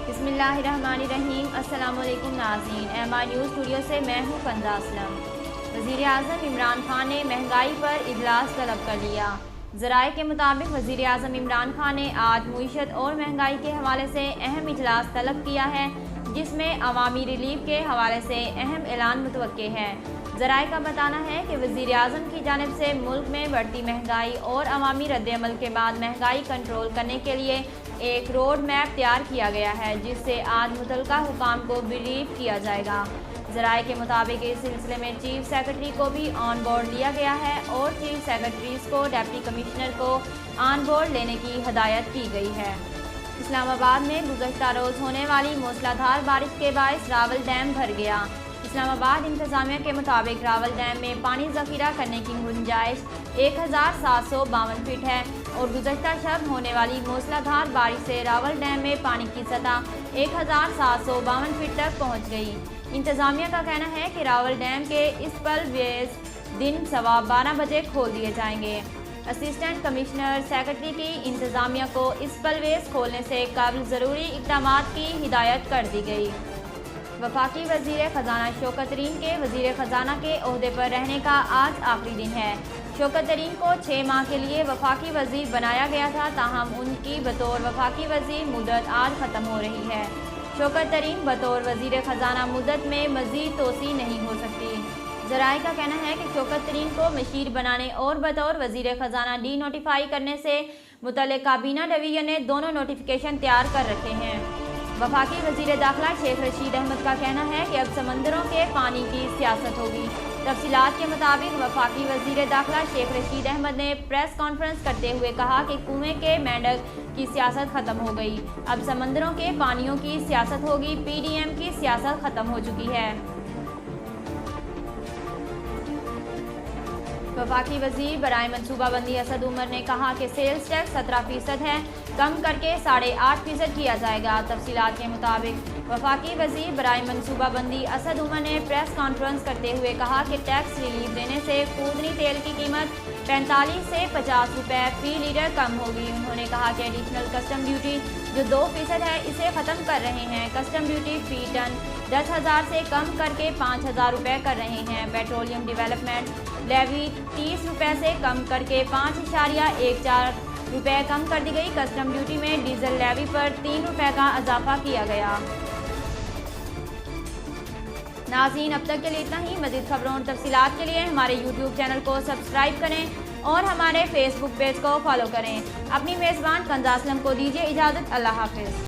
बिस्मिल्लाहिर्रहमानिर्रहीम। अस्सलाम वालेकुम नाज़रीन, एमआई न्यूज़ स्टूडियो से मैं हूँ कंज़ा असलम। वज़ीर आज़म इमरान खान ने महंगाई पर इजलास तलब कर लिया। ज़राए के मुताबिक वज़ीर आज़म इमरान खान ने आज मुईशत और महंगाई के हवाले से अहम इजलास तलब किया है, जिसमें अवामी रिलीफ के हवाले से अहम ऐलान मुतवक्के है। ज़राए का बताना है कि वज़ीर आज़म की जानिब से मुल्क में बढ़ती महंगाई और अवामी रद्द-ए-अमल के बाद महंगाई कंट्रोल करने के लिए एक रोड मैप तैयार किया गया है, जिससे आज मुतल्लिका हुकाम को ब्रीफ किया जाएगा। ज़राए के मुताबिक इस सिलसिले में चीफ सेक्रेटरी को भी ऑन बोर्ड लिया गया है और चीफ सेक्रेटरीज को डिप्टी कमिश्नर को ऑन बोर्ड लेने की हदायत की गई है। इस्लामाबाद में गुज़श्ता रोज़ होने वाली मूसलाधार बारिश के बायस रावल डैम भर गया। इस्लामाबाद इंतज़ामिया के मुताबिक रावल डैम में पानी ज़ख़ीरा करने की गुंजाइश 1752 फीट है और गुज़श्ता शब होने वाली मूसलाधार बारिश से रावल डैम में पानी की सतह 1752 फीट तक पहुँच गई। इंतज़ामिया का कहना है कि रावल डैम के स्पिलवेज़ दिन 12:15 बजे खोल दिए जाएंगे। असिस्टेंट कमिश्नर सेक्रेटरी की इंतज़ामिया को स्पिलवेज़ खोलने से कबल ज़रूरी इक़दामात की हिदायत कर दी गई। वफाकी वज़ीर ख़ज़ाना शौकत तरीन के वज़ीर ख़ज़ाना के ओहदे पर रहने का आज आखिरी दिन है। शौकत तरीन को 6 माह के लिए वफाकी वज़ीर बनाया गया था, ताहम उनकी बतौर वफाकी वज़ीर मुद्दत आज ख़त्म हो रही है। शौकत तरीन बतौर वज़ीर ख़ज़ाना मुद्दत में मज़ीद तोसी नहीं हो सकती। ज़राए का कहना है कि शौकत तरीन को मशीर बनाने और बतौर वज़ीर ख़ज़ाना डी नोटिफाई करने से मुतल्लिक़ काबीना डिवीज़न ने दोनों नोटिफिकेशन तैयार कर रखे हैं। वफाकी वज़ीर दाखिला शेख रशीद अहमद का कहना है कि अब समंदरों के पानी की सियासत होगी। तफसीलात के मुताबिक वफाकी वज़ीर दाखिला शेख रशीद अहमद ने प्रेस कॉन्फ्रेंस करते हुए कहा कि कुएं के मेंढक की सियासत ख़त्म हो गई, अब समंदरों के पानियों की सियासत होगी। PDM की सियासत ख़त्म हो चुकी है। वफाकी वज़ीर बराए मनसूबाबंदी असद उमर ने कहा कि सेल्स टैक्स 17% है, कम करके 8.5% किया जाएगा। तफसीलात के मुताबिक वफाकी वज़ीर बराए मनसूबाबंदी असद उमर ने प्रेस कॉन्फ्रेंस करते हुए कहा कि टैक्स रिलीफ देने से खूदनी तेल की कीमत 45 से 50 रुपये फ़ी लीटर कम होगी। उन्होंने कहा कि एडिशनल कस्टम ड्यूटी जो 2% है, इसे ख़त्म कर रहे हैं। कस्टम ड्यूटी फ़ी टन 10,000 से कम करके 5,000 रुपये कर रहे हैं। पेट्रोलियम डेवलपमेंट लेवी 30 रुपये से कम करके 5.14 रुपये कम कर दी गई। कस्टम ड्यूटी में डीजल लेवी पर 3 रुपये का इजाफा किया गया। नाज़रीन, अब तक के लिए इतना ही। मज़ीद खबरों और तफसीलात के लिए हमारे YouTube चैनल को सब्सक्राइब करें और हमारे Facebook पेज को फॉलो करें। अपनी मेज़बान कंज़ा असलम को दीजिए इजाज़त। अल्लाह हाफ़िज़।